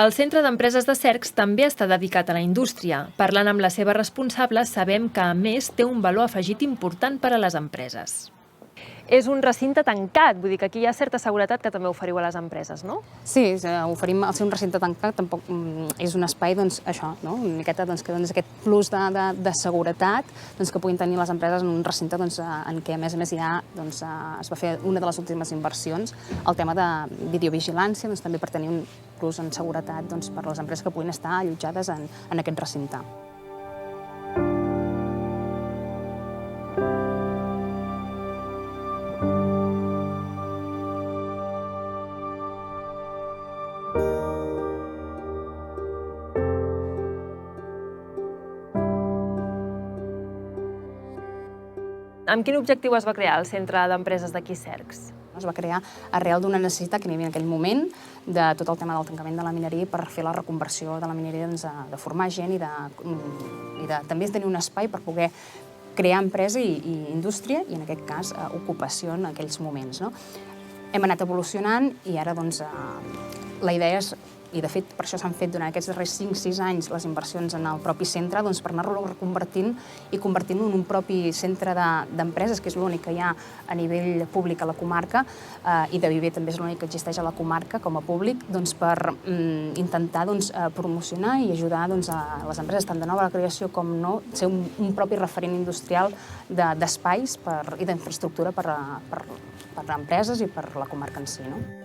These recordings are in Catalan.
El Centre d'Empreses de Cercs també està dedicat a la indústria. Parlant amb la seva responsable, sabem que, a més, té un valor afegit important per a les empreses. És un recinte tancat, vull dir que aquí hi ha certa seguretat que també oferiu a les empreses, no? Sí, oferim, al ser un recinte tancat, tampoc és un espai, doncs, això, no? Una miqueta que dones aquest plus de seguretat que puguin tenir les empreses en un recinte en què, a més ja es va fer una de les últimes inversions, el tema de videovigilància, també per tenir un plus en seguretat per les empreses que puguin estar allotjades en aquest recinte. Amb quin objectiu es va crear el Centre d'Empreses d'aquí Cercs? Es va crear arrel d'una necessitat que hi havia en aquell moment de tot el tema del tancament de la mineria per fer la reconversió de la mineria, de formar gent i també tenir un espai per poder crear empresa i indústria i, en aquest cas, ocupació en aquells moments. Hem anat evolucionant i ara la idea és, i de fet per això s'han fet durant aquests darrers 5-6 anys les inversions en el propi centre, per anar-lo reconvertint i convertint-lo en un propi centre d'empreses, que és l'únic que hi ha a nivell públic a la comarca, i de Viver també és l'únic que existeix a la comarca com a públic, per intentar promocionar i ajudar a les empreses, tant de nova creació com no, ser un propi referent industrial d'espais i d'infraestructura per a empreses i per la comarca en si.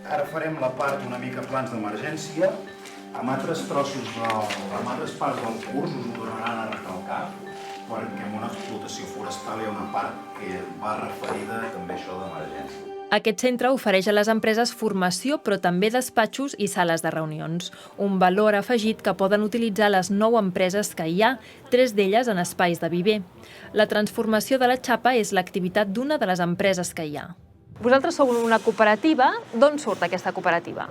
Ara farem la part una mica plans d'emergència. Amb altres parts del curs us ho tornaran a recalcar, perquè en una explotació forestal hi ha una part que va referida també a això d'emergència. Aquest centre ofereix a les empreses formació, però també despatxos i sales de reunions. Un valor afegit que poden utilitzar les 9 empreses que hi ha, 3 d'elles en espais de viver. La transformació de la xapa és l'activitat d'una de les empreses que hi ha. Vosaltres sou una cooperativa. D'on surt aquesta cooperativa?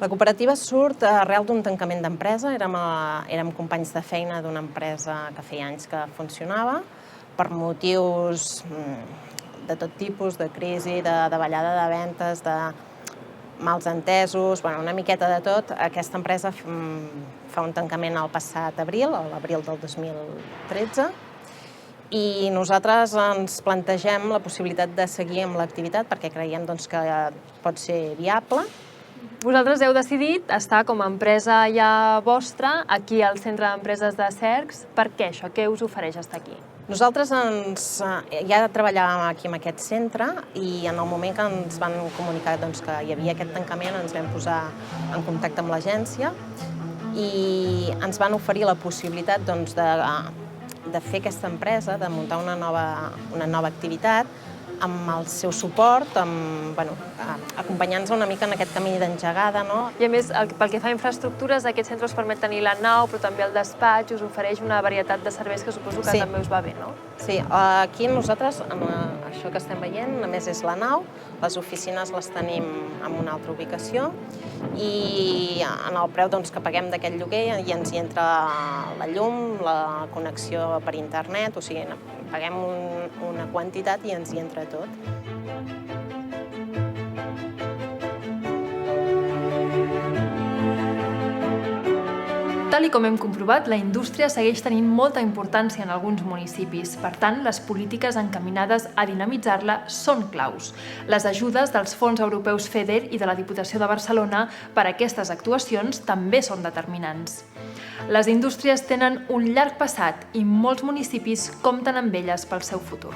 La cooperativa surt arrel d'un tancament d'empresa. Érem companys de feina d'una empresa que feia anys que funcionava, per motius de tot tipus, de crisi, de davallada de ventes, de mals entesos, una miqueta de tot. Aquesta empresa fa un tancament al passat abril, a l'abril del 2013, i nosaltres ens plantegem la possibilitat de seguir amb l'activitat perquè creiem que pot ser viable. Vosaltres heu decidit estar com a empresa ja vostra aquí al Centre d'Empreses de Cercs. Per què això? Què us ofereix estar aquí? Nosaltres ja treballàvem aquí en aquest centre i en el moment que ens van comunicar que hi havia aquest tancament ens vam posar en contacte amb l'agència i ens van oferir la possibilitat de fer aquesta empresa, de muntar una nova activitat amb el seu suport, acompanyant-nos una mica en aquest camí d'engegada. I a més, pel que fa a infraestructures, aquest centre us permet tenir la nau, però també el despatx, us ofereix una varietat de serveis que suposo que també us va bé, no? Sí, aquí nosaltres, això que estem veient, a més és la nau, les oficines les tenim en una altra ubicació i en el preu que paguem d'aquest lloguer i ens hi entra la llum, la connexió per internet, o sigui, paguem una quantitat i ens hi entra tot. Tal com hem comprovat, la indústria segueix tenint molta importància en alguns municipis. Per tant, les polítiques encaminades a dinamitzar-la són claus. Les ajudes dels fons europeus FEDER i de la Diputació de Barcelona per a aquestes actuacions també són determinants. Les indústries tenen un llarg passat i molts municipis compten amb elles pel seu futur.